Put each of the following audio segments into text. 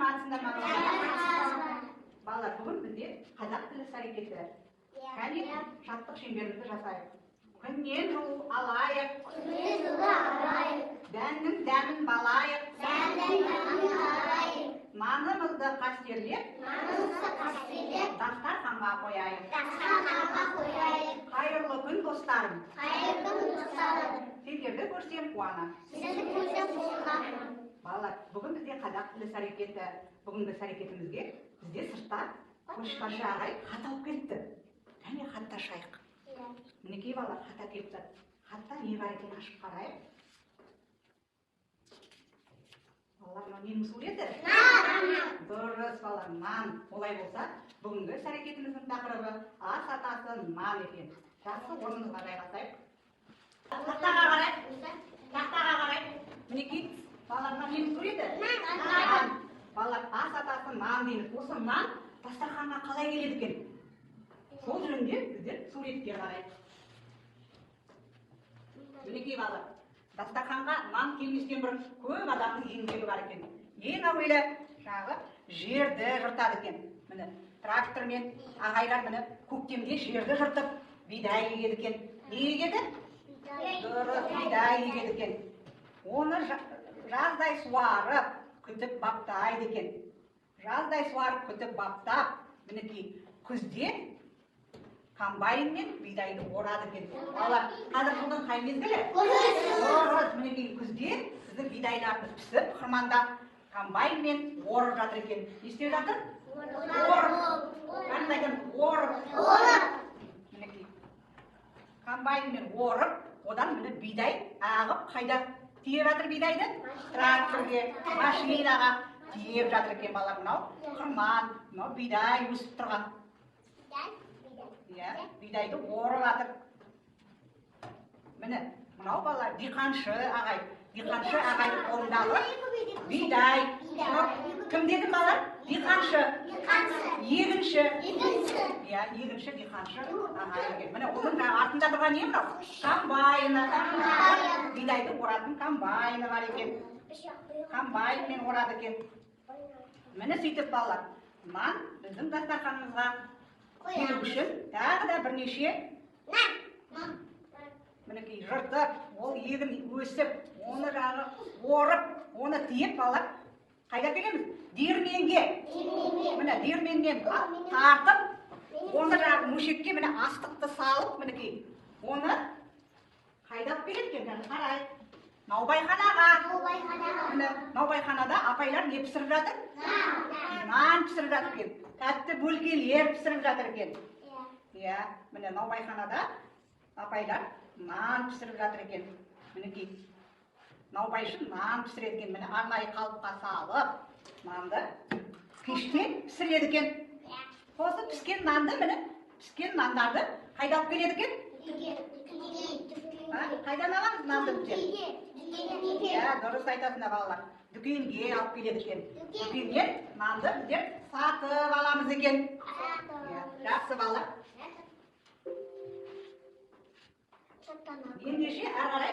саламатсыңдар ма? Балалар, бүгін бізде қазақ тілі іс әрекеті. Кәне жаттық шеңберімізді жасайық. Күннен жу алайық, дәннің дәмін балайық, нанымызды қастерлеп, дастарханға қояйық. Қайырлы күн достарым, сендерді көрсем қуанам. Балалар, бүгін бізде қазақ тілі іс әрекеті. Бүгінгі іс әрекетімізге бізде сыртта көшбасшы ағай хат алып кетті. Кәне хатты ашайық. Мінекей балалар, хат әкеліпті. Хатта не бар екенін ашып қарайық. Балалар, мынау ненің суреті? Дұрыс балалар, нан. Олай болса, бүгінгі іс әрекетіміздің тақырыбы ас атасы нан екен. Жақсы, орнымызға жайғасайық. Тақтаға қарайық. Мінекей балалар, мынау ненің суреті? Нан. Балалар, ас атасы нан дейміз. Осы нан дастарханға қалай келеді екен? Сол жөнінде біздер суретке қарайық. Мінекей балалар, дастарханға нан келместен бұрын көп адамның еңбегі бар екен. Ең әуелі жағы жерді жыртады екен. Міне трактормен ағайлар міне көктемде жерді жыртып бидай егеді екен. Не егеді? Дұрыс, бидай егеді екен. Оны жаздай суарып, күтіп баптайды екен. Жаздай суарып, күтіп баптап, мінекей күзде комбайнмен бидайды орады екен. Балалар, қазір жылдың қай мезгілі? Дұрыс, мінекей күзде біздің бидайларымыз пісіп, қырманда комбайнмен орып жатыр екен. Не істеп жатыр? Орып. Мінекей комбайнмен орып, одан міне бидай ағып, қайда тиеп жатыр бидайды? Тракторге, машинаға тиеп жатыр екен балалар. Мынау қырман, мынау бидай өсіп тұрған. Бидайды орып жатыр. Міне, мынау балалар диқаншы ағай. Диқаншы ағайдың қолындағы бидай. Кім дедім балалар? Диқаншы. Егінші. Егінші диқаншы ағай екен. Міне, оның артында тұрған не мынау? Комбайны. Бидайды оратын комбайны бар екен. Комбайнмен орады екен. Міне сөйтіп балалар, нан біздің дастарханымызға келу үшін тағы да бірнеше мінекей жыртып, ол егін өсіп, оны жағы орып, оны тиеп балалар, қайда келеміз? Диірменге. Міне диірменнен тартып, оны жағы мөшекке міне астықты салып, мінекей, оны қайда келеді екен? Қарайық. Наубайханаға. Міне наубайханада апайлар не пісіріп жатыр? Нан пісіріп жатыр екен. Тәтті бөлкелер пісіріп жатыр екен. Міне наубайханада апайлар нан пісіріп жатыр екен. Мінекей наубайшы нан пісіреді екен. Міне арнайы қалыпқа салып, нанды пештен пісіреді екен. Осы піскен нанды, міне піскен нандарды қайда алып келеді екен? Қайдан аламыз нанды біздер? Дұрыс айтасыңдар балалар. Дүкенге алып келеді екен. Дүкеннен нанды біздер сатып аламыз екен. Жақсы балалар. Ендеше әрі қарай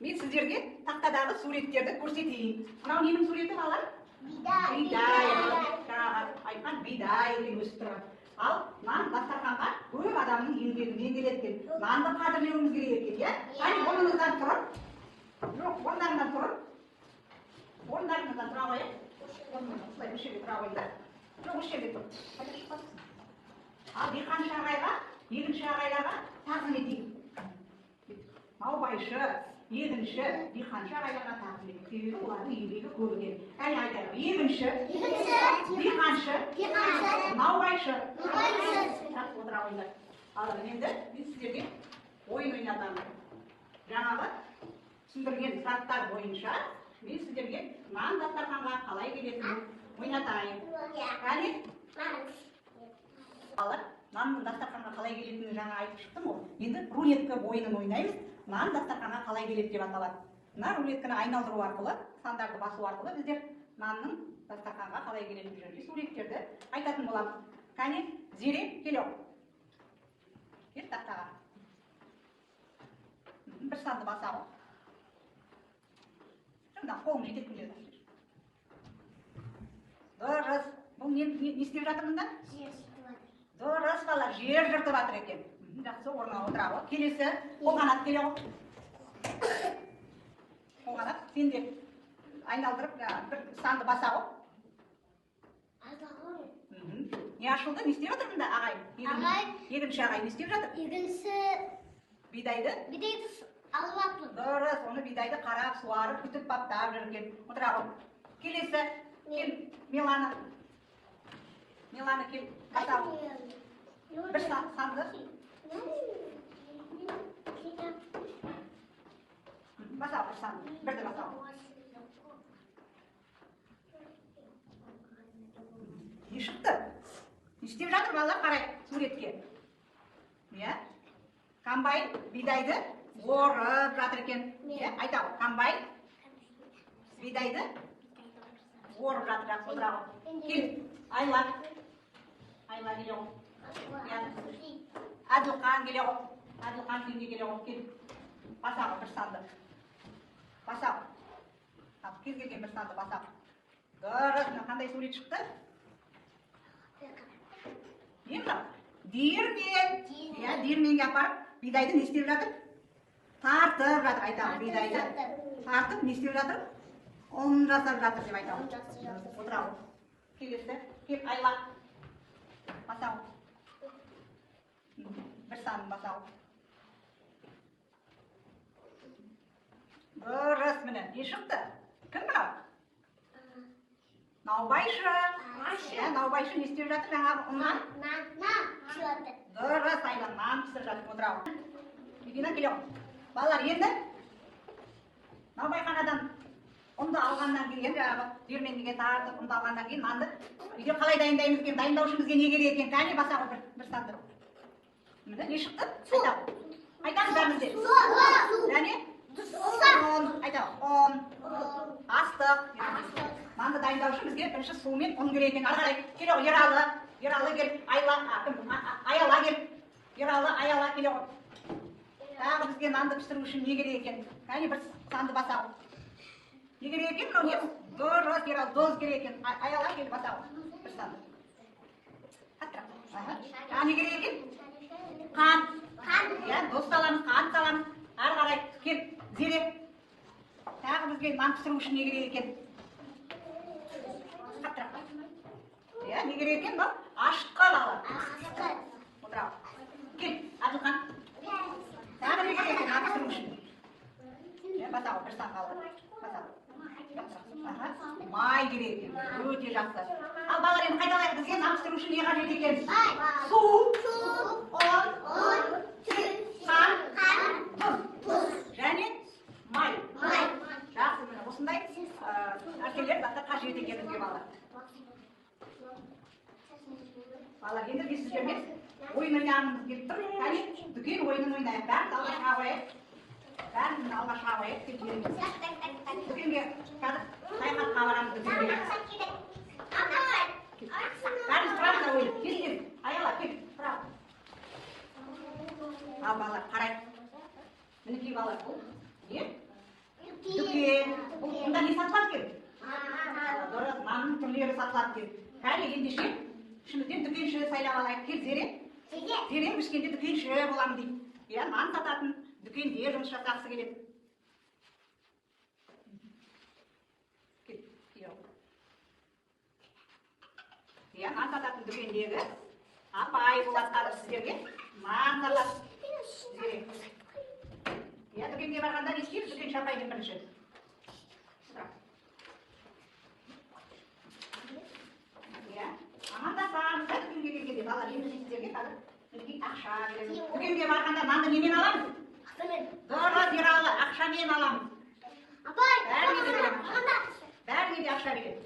мен сіздерге тақтадағы суреттерді көрсетейін. Мынау ненің суреті балалар? Бидай. Айтқан бидай өсіп тұрған. Ал нан дастарханға көп адамның еңбегімен келеді екен. Нанды қадірлеуіміз керек екен, Қане орныңыздан тұрып. Жоқ, орындарыңыздан тұрып. Орындарыңыздан тұра қойып. Осылай осы жерге тұра қойыңдар. Жоқ, осы жерге тұр. Ал диқаншы ағайға, егінші ағайларға тағзым етейік. Наубайшы, егінші, диқаншы ағайларға тағзым етейік. Себебі олардың еңбегі көп екен. Кәне айтайық. Егінші, диқаншы, наубайшы. Жақсы отыра қойыңдар. Ал енді мен сіздерге ойын ойнатамын. Жаңағы түсіндірген сұрақтар бойынша мен сіздерге нан дастарханға қалай келетінін ойнатайын. Кәне? Балалар, нанның дастарханға қалай келетінін жаңа айтып шықтым ғой. Енді рулетка ойынын ойнаймыз. Нан дастарханға қалай келеді деп аталады. Мына рулетканы айналдыру арқылы, сандарды басу арқылы біздер нанның дастарханға қалай келетіні жөнінде суреттерді айтатын боламыз. Кәне, Зере, келе. Кел тақтаға. Бір санды басағы. Жаңда қолын жететін жерді. Дұрыс. Бұл не істеп жатыр мұнда? Жер жыртып жатыр. Дұрыс балалар, жер жыртып жатыр екен. Жақсы, орнына отыра ғой. Келесі, қолғанат келе ғой. Қолғанат, сен де айналдырып, бір санды баса ғой. Не ашылды, не істеп жатыр мұнда ағайын? Егінші ағайын не істеп жатыр? Егінші бидайды алып жатыр. Дұрыс, оны бидайды қарап, суарып, күтіп, баптап жүрген. Отыра ғой. Келесі, кел, Милана. Милана кел, баса ғой. Бір санды. Баса ғой, бір санды. Бірді баса ғой. Не шықты? Не істеп жатыр балалар, қарай суретке. Комбайн бидайды орып жатыр екен. Айта ғой, комбайн бидайды орып жатыр. Отыра ғой. Кел, Айла. Айла келе ғой. Әділқан келе ғой. Әділқан сенде келе ғой. Кел. Баса ғой, бір санды. Баса ғой. Кез келген бір санды баса ғой. Дұрыс, қандай сурет шықты? Не мынау? Диірмен. Диірменге апарып, бидайды не істеп жатыр? Тартып жатыр, айтамын. Бидайды тартып, не істеп жатыр? Ұн жасап жатыр деп айтамын. Отыра ғой. Келесі, кел, Айла. Баса ғой. Бір санын баса ғой. Дұрыс, міне, не шықты? Кім мынау? Наубайшы. Наубайшы не істеп жатыр жаңағы ұннан? Нан пісіп жатыр. Дұрыс, Айла, нан пісіп жатыр. Отыра ғой. Бибина келе ғой. Балалар, енді наубайханадан ұнды алғаннан кейін, жаңағы диірменге тартып ұнды алғаннан кейін нанды үйде қалай дайындаймыз екен, дайындаушы бізге не керек екен? Кәне баса ғой бір санды. Міне не шықты? Айта ғой. Айтамыз бәріміз де. Және ұн, айта ғой. Ұн, астық. Нанды дайындаушы бізге бірінші су мен ұн керек екен. Ары қарай келе ғой. Ералы кел, Аяла кел. Ералы, Аяла келе ғой. Тағы бізге нанды пісіру үшін не керек екен? Кәне бір санды баса ғой. Не керек екен? Мынау не? Дұрыс, Ералы, доз керек екен. Аяла кел, баса ғой. Бір санды. Не керек екен? Қан. Доз саламыз, қан саламыз. Ары қарай кел, Зере. Тағы бізге нан пісіру үшін не керек екен? Не керек екен бұл? Ашытқы алалы. Отыра ғой. Кел, Әділқан. Тағы не керек екен нан пісіру үшін? Баса ғой, бір сан қалды. Баса ғой. Май керек екен. Өте жақсы. Ал балалар, енді қайталайық, бізге нан пісіру үшін не қажет екен? Су, ұн, қан, тұз. Және май. Жақсы, міне осындай нәрселер заттар қажет екен бізге балалар. Балалар, енді біз сіздермен ойын ойнағымыз келіп тұр. Кәне, дүкен ойынын ойнайық. Бәріміз алға шыға қояйық. Бәріміз алға шыға қояйық деп жібереміз. Дүкенге қазір саяхатқа барамыз дүкенге. Бәріміз тұрамыз да ойын. Кел, Аяла, кел, тұрамыз. Ал балалар, қарайық. Мінекей балалар, бұл не? Дүкен. Бұнда не сатылады екен? Дұрыс, нанның түрлері сатылады екен. Кәне, ендеше шынымен дүкенші сайлап алайық. Кел, Зере. Зере өскенде дүкенші боламын дейді. Нан сататын дүкенде жұмыс жасағысы келеді. Кел. Нан сататын дүкендегі апай болады қазір сіздерге. Нан сатады. Зере. Дүкенге барғанда не істейміз? Дүкенші апайдың бірінші. Амандасамыз, дүкенге келгенде балалар, енді сіздерге қазір мінекей ақша береміз. Дүкенге барғанда нанды немен аламыз? Ақшамен. Дұрыс, Ералы, ақшамен аламыз. Апай, бәріне де береміз. Бәріне де ақша береміз.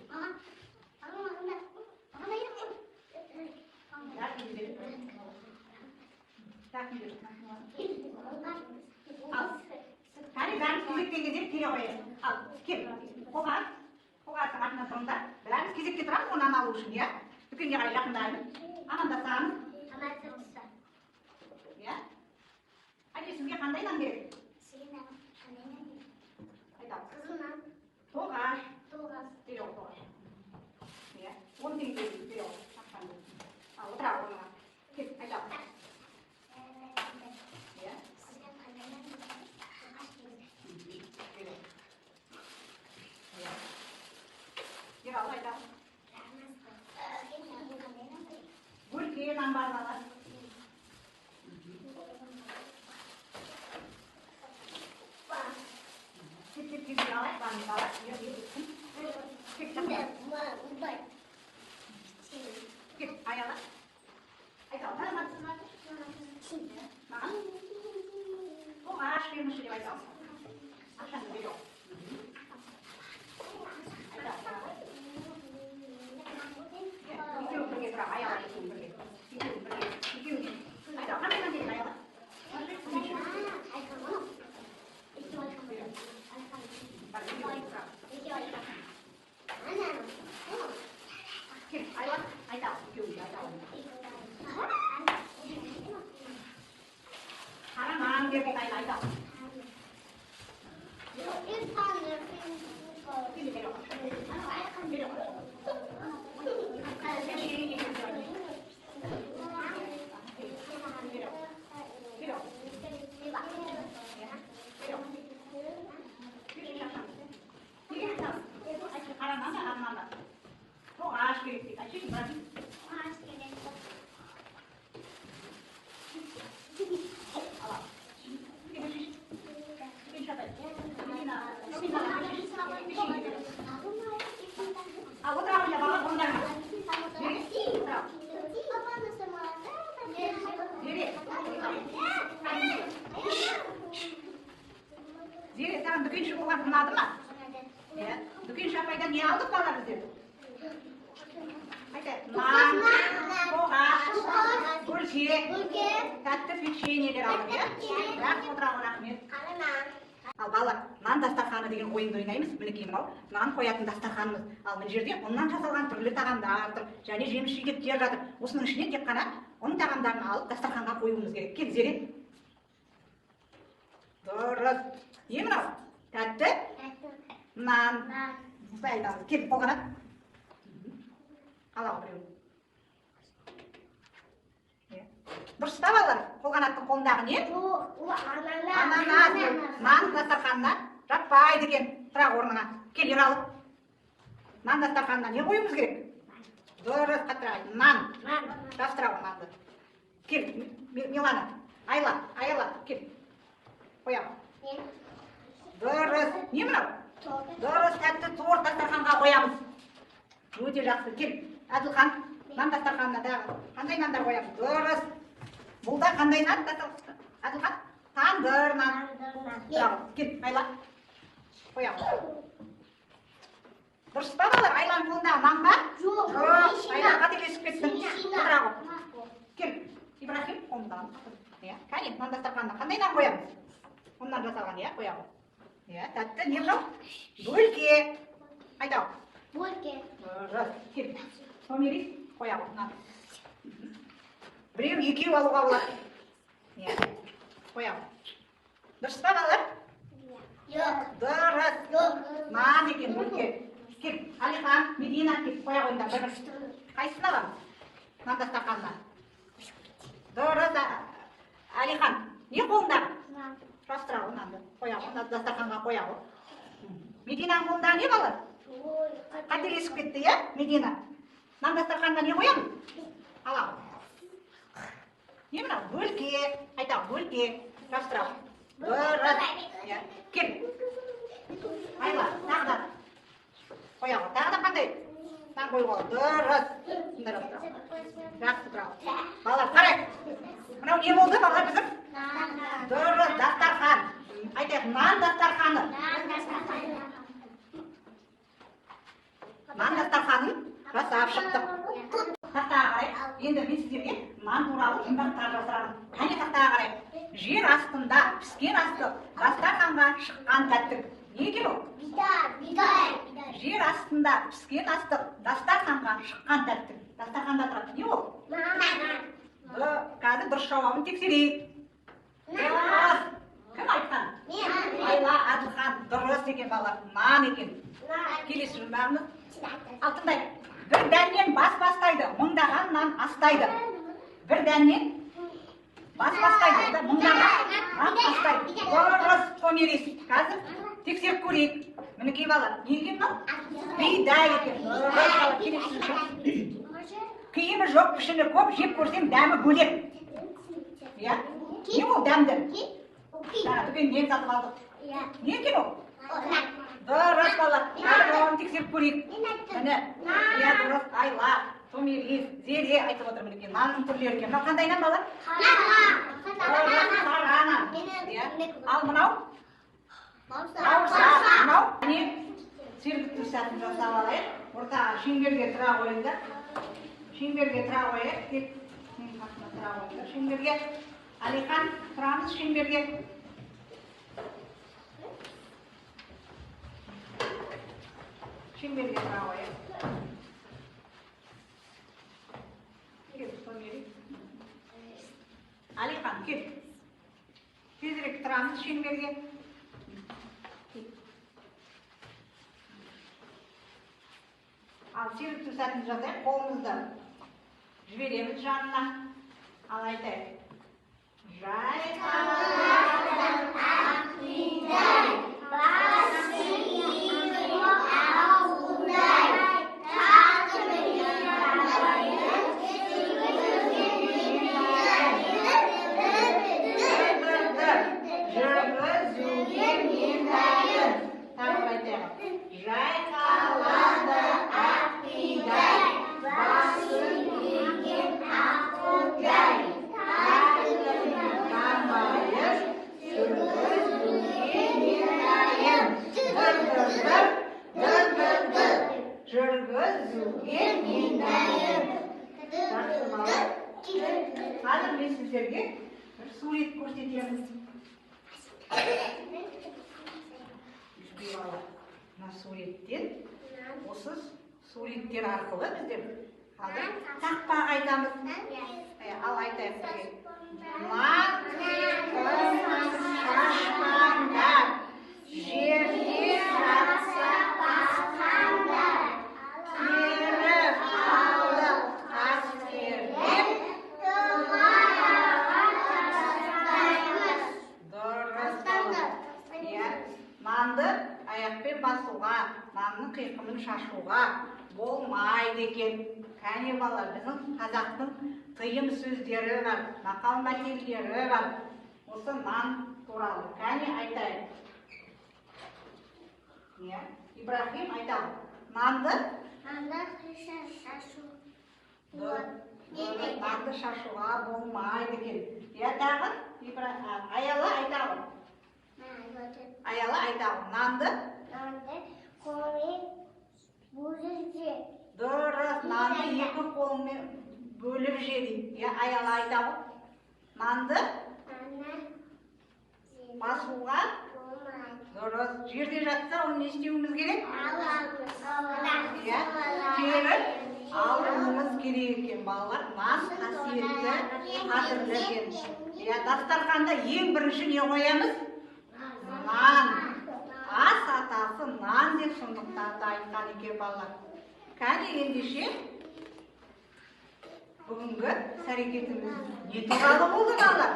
Кәне бәріміз кезектен кезек келе қояйық. Ал, кел, қоғарсың артынан тұрыңдар. Бәріміз кезекке тұрамыз, оны алу үшін, иә? Дүкенге қарай жақындаймыз. Амандасамыз. Әне, сізге қандай нан керек? Айтамыз. Қызыл нан. Тоғаш. Тоғаш. Келе ғой, тоғаш. айтам. Үлкен нан бар бала. Ayala. Ayta, oh, acho que não seria legal. Acha que melhor. Zire, sen düğün şokolatını anladın mı? Düğün şapaydan niye aldık bana bizi? Haydi, nan, poğaç, gülçe, tatlı pişiğinler aldık ya. Rahmet. Al балалар, нан дастарханы деген ойынды ойнаймыз. Мінекей мынау нан қоятын дастарханымыз. Ал мына жерде оннан жасалған түрлі тағамдар тұр, және жеміс жидектер жатыр. Осының ішінен тек қана оның тағамдарын алып дастарханға қоюымыз керек. Кел, Зере. Дұрыс. Не мынау? Тәтті? Нан. Осылай айтамыз. Кел, қолғанат. Ал біреу. Дұрыс па балалар? Қолғанаттың қолындағы не? Ананас. Нан дастарханына жатпайды екен. Тұрақ орнына. Кел, ералып. Нан дастарханына не қоюымыз керек? Дұрыс, қаттырақ айт. Нан. Жастырақ нанды. Кел, Милана. Айла, кел. Қоямын. Дұрыс. Не мынау? Дұрыс, тәтті торт дастарханға қоямыз. Өте жақсы. Кел, Әділхан. Нан дастарханына дағы. Қандай нандар қоямыз? Дұрыс. Бұл да қандай нан? Әділхан? Тандыр нан. Кел, Айла. Қоямыз. Дұрыс па балар? Айланың қолындағы нан ба? Жоқ. Айла қателесіп кеттің. Отырағы. Кел, Ибрахим. Қолындағы. Кәне, нан дастарханына қандай нан қоямыз? Оннан жасалған, қоямыз. Тәтті не мынау? Бөлке. Айтау. Бөлке. Дұрыс. Кел. Томирис. Қоямыз. Біреу екеу алуға болады. Қоямыз. Дұрыс па балар? Жоқ. Дұрыс. Нан екен бөлке. Кел, Алихан, Медина кел. Қоя қойыңдар. Қайсысын аламыз? Нан дастарханына. Дұрыс. Алихан, не қолындағы? Жастырағы нанды. Қояғы. Дастарханға қояғы. Мединаның қолындағы не балар? Қателесіп кетті, Медина? Нан дастарханына не қоямыз? Аламыз. Не мынау? Бөлке. Айтам, бөлке. Жастырағы. Дұрыс. Кел. Айла, тағы да. Қояғы. Тағы да қандай? Нан қойға. Дұрыс. Жақсы тұрағы. Балар, қарай. Мынау не болды, балар біздің? Дұрыс, дастархан. Айтайық, нан дастарханы. Нан дастарханын жасап шықтық. Тақтаға қарай. Енді мен сіздерге нан туралы жұмбақтар жасырамын. Қане тақтаға қарай. Жер астында піскен асты дастарханға шыққан тәттік. Не екен ол? Бидай. Жер астында піскен асты дастарханға шыққан тәттік. Дастарханда тұрады. Не ол? Қазір дұрыс жауабын тексерейік. Кім айтқан? Айла, Әділхан. Дұрыс екен балар. Нан екен. Келесі жұмбағымыз. Алтындай. Bir dәннен бас бастайды, мыңдаған нан астайды. Bir dәннен бас бастайды, мыңдаған нан астайды. Дұрыс, Томирис. Қазір тексеріп көрейік. Мінекей бала, не екен мынау? Бидай екен. Киімі жоқ, пішіні көп, жеп көрсем дәмі бөлек. Иә? Не ол дәмді? Дүкеннен сатып алдық. Не екен ол? Дұрыс бала, оны тексеріп көрейік. Міне, иә дұрыс, айла, томирис, зере айтып отыр мінекей, нанның түрлері екен. Мынау қандай нан бала? Қара нан. Ал мынау? Бауырсақ. Мынау? Не? Сергіту сәтін жасап алайық. Ортаға шеңберге тұра қойыңдар. Шеңберге тұра қойайық. Тұра қойыңдар. Шеңберге. Алихан, тұрамыз шеңберге. Шеңберге тұра қойайық. Алихан, кел. Тезірек тұрамыз шеңберге. Ал сергіту сәтін жасайық, қолымызды жібереміз жанына. Ал айтайық. Жайқалған ақ бидай, басы иіп ауылдай, татым жабайын, жүргізуге мен дайын. Тағы айтайық. Жайқалған ақ бидай, басы иіп ауылдай, жүргізуге мен дайын. Қазір мен сіздерге бір сурет көрсетеміз. Мына суреттен, осы суреттер арқылы біздер қазір тақпақ айтамыз. Ал айтайық сізге. Нан шашқанда, жерде жатса басқанда, тері қалды қастерлеп, тұмараға тастаймыз. Дұрыс болады. Нанды аяқпен басуға, нанның қиқымын шашуға болмайды екен. Кәне бала, біздің қазақтың тыйым сөздері бар, мақал мәтелдері бар. Осы нан туралы. Кәне айтайық. Ибрахим айтады. Нанды? Нанды шашу. Нанды шашуға болмайды екен. Тағы? Аяла айтады. Аяла айтады. Нанды? Нанды қолмен бөліп же. Дұрыс, нанды екі қолмен бөліп же дейді. Аяла айтады. Нанды? Басуға? Дұрыс. Жерде жатса, оны не істеуіміз керек? Теріп алуымыз керек екен, балалар. Нан қасиетті, қадірлі екен. Дастарханда ең бірінші не қоямыз? Нан. Ас атасы нан деп сондықтарды айтқан екен балалар. Кәне ендеше бүгінгі іс-әрекетіміз не туралы болды балалар?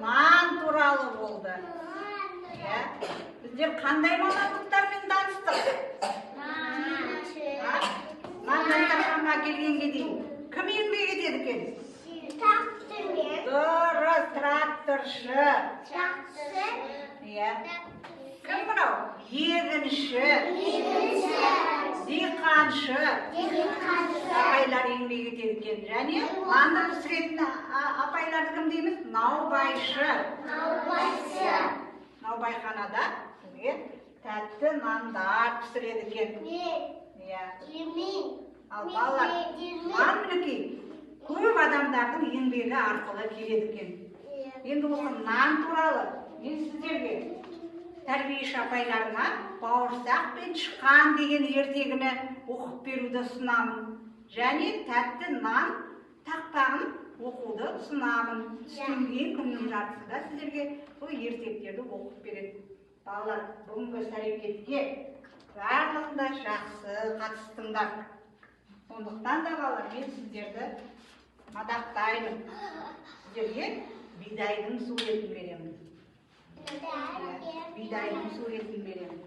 Нан туралы болды. Біздер қандай мамандықтармен таныстық? Нан дастарханға келгенге дейін кім еңбек етеді екен? Дұрыс, тракторшы. Кім мынау? Егінші, диқаншы. Апайлар еңбек етеді екен. Және нанды пісіретін апайларды кім дейміз? Наубайшы. Наубайханада сізге тәтті нандар пісіреді екен. Ал балалар, нан мінекей көп адамдардың еңбегі арқылы келеді екен. Енді осы нан туралы мен сіздерге тәрбиеші апайларына бауырсақ пен шыққан деген ертегіні оқып беруді ұсынамын. Және тәтті нан тақпағын оқуды ұсынамын. Түстен кейін күннің жартысында сіздерге бұл ертектерді оқып береді. Балалар, бүгінгі іс-әрекетке барлығында жақсы қатыстыңдар. Сондықтан да балалар, мен сіздерді мадақтаймын. Сіздерге бидайдың суретін беремін. Бидайдың суретін беремін.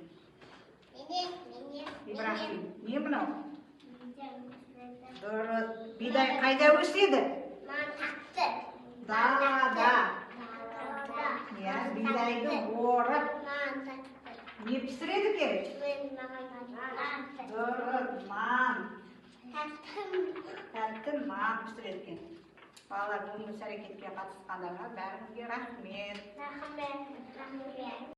Ибрахим, не мынау? Дұрыс. Бидай қайда өседі? Да. Иә, бидайды орып, не пісіреді екен? Дұрыс, ман. Тәтті ман пісіреді екен. Балалар, бұл іс-әрекетке қатысқандарға бәріңізге рахмет.